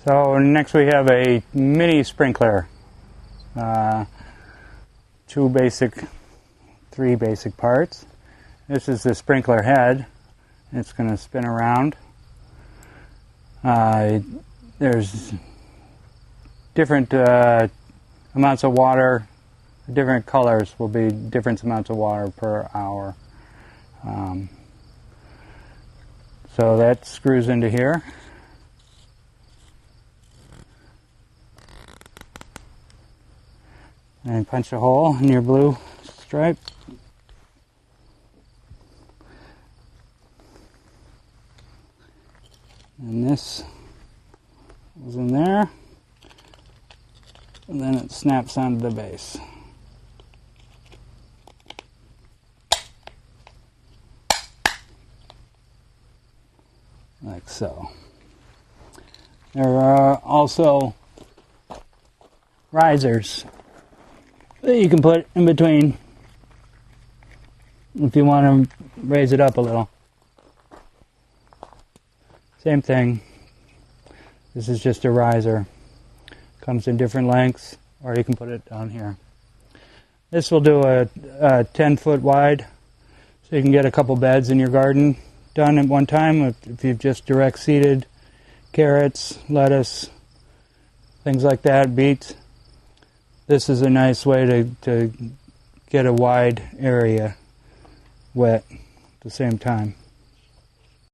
So next we have a mini sprinkler. Three basic parts. This is the sprinkler head. It's going to spin around. There's different amounts of water. Different colors will be different amounts of water per hour. So that screws into here. And punch a hole in your blue stripe. And this goes in there. And then it snaps onto the base. Like so. There are also risers that you can put in between if you want to raise it up a little. Same thing. This is just a riser. Comes in different lengths, or you can put it down here. This will do a 10-foot wide, so you can get a couple beds in your garden done at one time if you've just direct seeded carrots, lettuce, things like that, beets. This is a nice way to get a wide area wet at the same time.